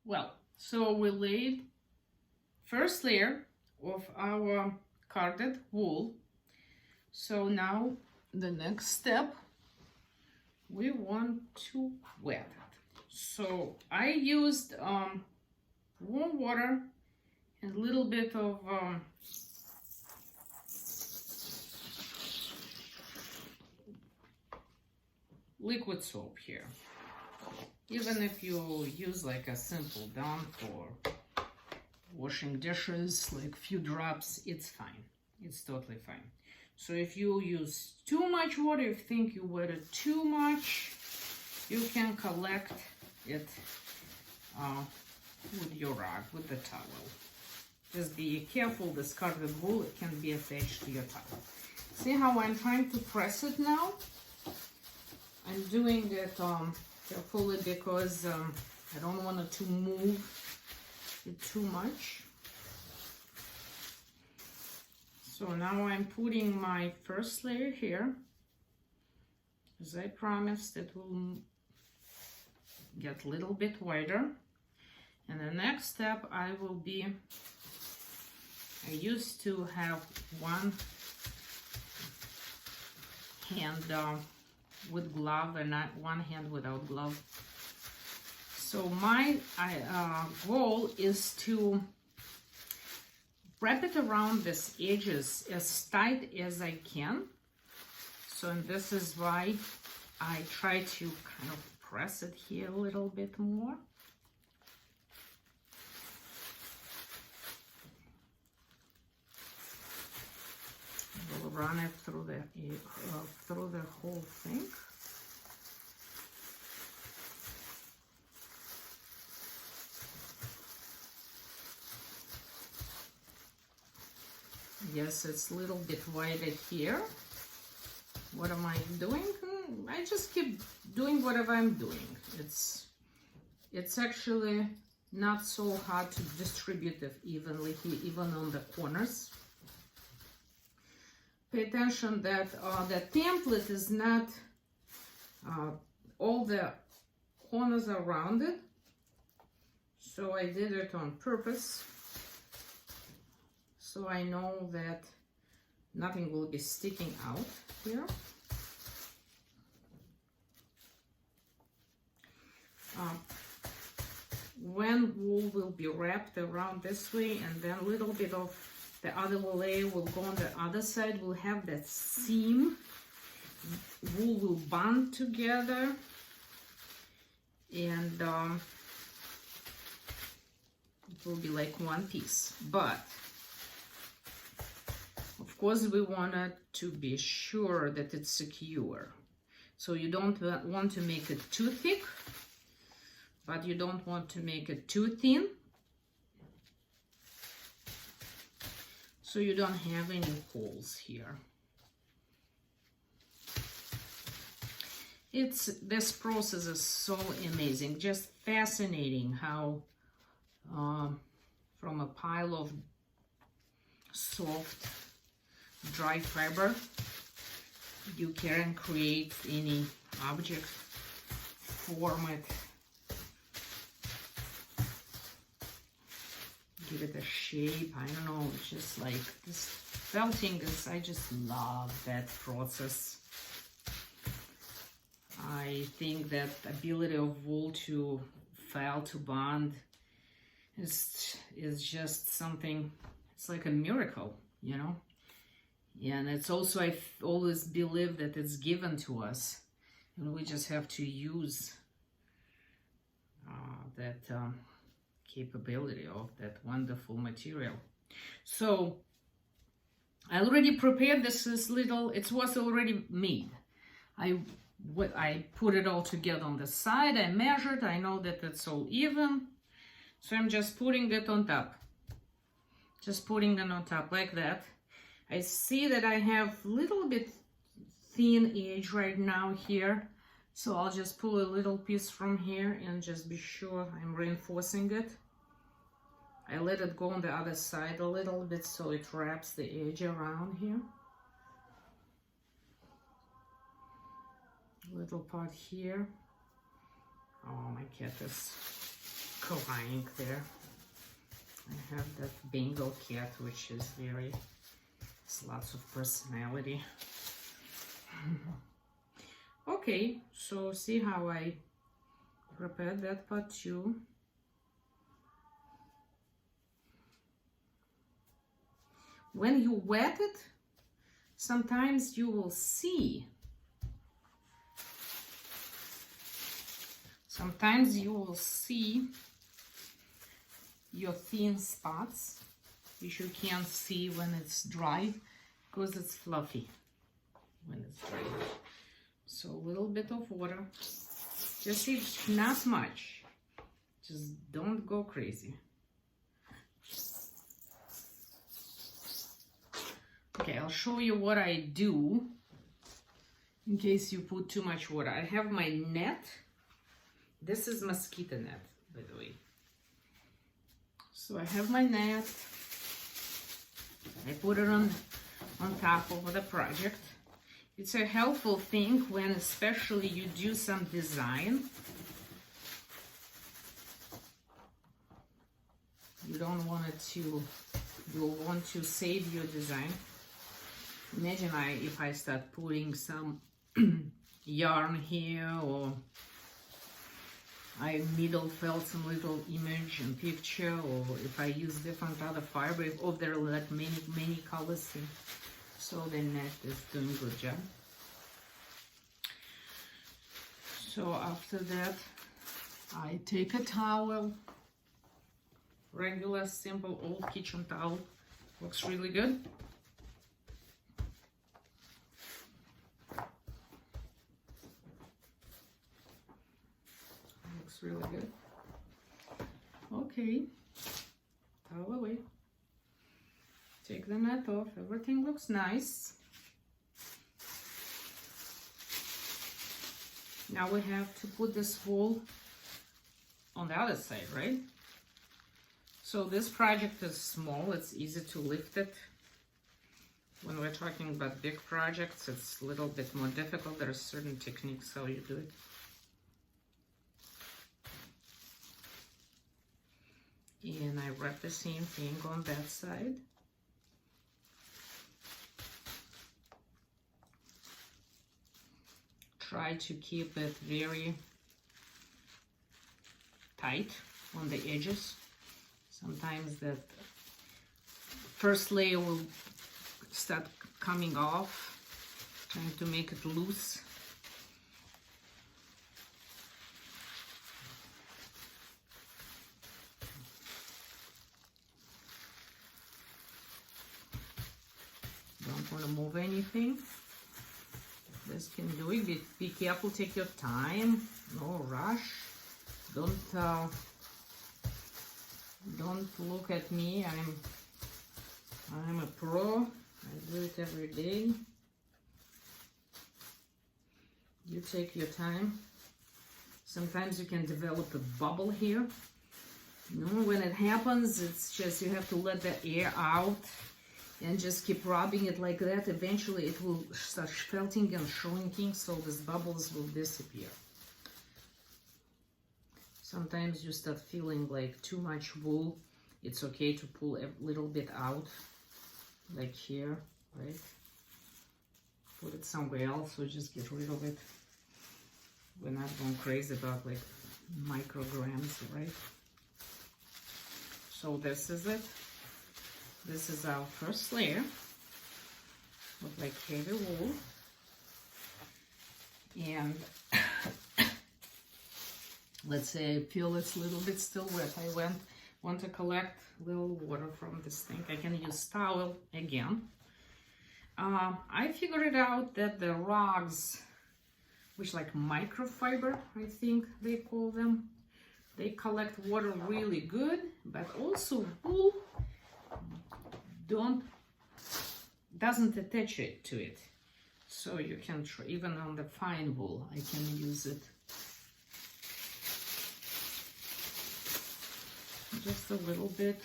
Well, so we laid first layer of our carded wool. So now the next step, we want to wet it. So I used warm water and a little bit of liquid soap here. Even if you use like a simple Dawn for washing dishes, like few drops, it's fine. It's totally fine. So if you use too much water, if you think you wetted too much, you can collect it with your rag, with the towel. Just be careful, this carded wool, it can be attached to your towel. See how I'm trying to press it now? I'm doing it carefully because I don't want it to move it too much. So now I'm putting my first layer here. As I promised, it will get a little bit wider. And the next step I used to have one hand with glove and not one hand without glove. So my goal is to wrap it around these edges as tight as I can. So and this is why I try to kind of press it here a little bit more. We'll run it through the whole thing. Yes, it's a little bit wider here. What am I doing? I just keep doing whatever I'm doing. It's actually not so hard to distribute it evenly here, even on the corners. Pay attention that the template is not all the corners are rounded. So I did it on purpose. So I know that nothing will be sticking out here. When wool will be wrapped around this way, and then a little bit of the other layer will go on the other side, we'll have that seam. Wool will bond together, and it will be like one piece. But of course, we want it to be sure that it's secure. So you don't want to make it too thick, but you don't want to make it too thin. So you don't have any holes here. This process is so amazing, just fascinating how from a pile of soft dry fiber you can create any object, form it, give it a shape. I don't know, it's just like this felting is, I just love that process. I think that ability of wool to felt, to bond is just something, it's like a miracle, you know. And it's also, I always believe that it's given to us, and we just have to use that capability of that wonderful material. So I already prepared this little, it was already made. I put it all together on the side, I measured, I know that it's all even, so I'm just putting it on top. Just putting it on top like that. I see that I have a little bit thin edge right now here, so I'll just pull a little piece from here and just be sure I'm reinforcing it. I let it go on the other side a little bit so it wraps the edge around here. Little part here. Oh, my cat is crying there. I have that Bengal cat, which is it's lots of personality. Okay, so see how I prepared that part too. When you wet it, sometimes you will see. Sometimes you will see your thin spots, which you can't see when it's dry, because it's fluffy when it's dry. So a little bit of water, just if not much, just don't go crazy. Okay, I'll show you what I do in case you put too much water. I have my net. This is mosquito net, by the way. So I have my net. I put it on top of the project. It's a helpful thing when especially you do some design. You don't want it to, you'll want to save your design. Imagine if I start putting some yarn here, or I middle felt some little image and picture, or if I use different other fiber, or there are like many colors here. So the net is doing a good job. So after that, I take a towel, regular simple old kitchen towel, works really good. Looks really good. Okay, towel away. Take the net off. Everything looks nice. Now we have to put this wool on the other side, right? So this project is small. It's easy to lift it. When we're talking about big projects, it's a little bit more difficult. There are certain techniques how you do it. And I wrap the same thing on that side. Try to keep it very tight on the edges. Sometimes that first layer will start coming off, trying to make it loose. Don't want to move anything. This can do it. Be careful, take your time, no rush. Don't look at me. I'm a pro. I do it every day. You take your time. Sometimes you can develop a bubble here. You know, when it happens, it's just you have to let the air out. And just keep rubbing it like that. Eventually it will start felting and shrinking, so these bubbles will disappear. Sometimes you start feeling like too much wool. It's okay to pull a little bit out, like here, right? Put it somewhere else, or just get rid of it. We're not going crazy about like micrograms, right? So this is it. This is our first layer of like heavy wool, and let's say I feel it's a little bit still wet. I want to collect a little water from this thing. I can use towel again. I figured out that the rugs, which like microfiber, I think they call them, they collect water really good, but also wool doesn't attach it to it, so you can try, even on the fine wool I can use it. Just a little bit.